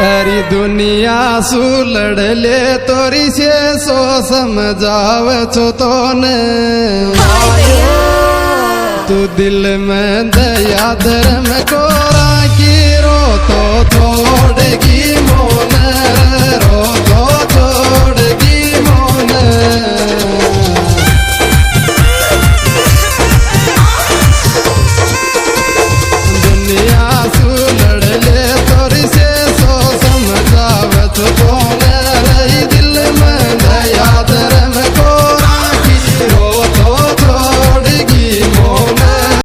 अरी दुनिया सु लड़ले तोरी से सो समझाव छो तो ने तू दिल में दया धर्म को राखी रो तो छोड़ेगी मोन रो तो छोड़ेगी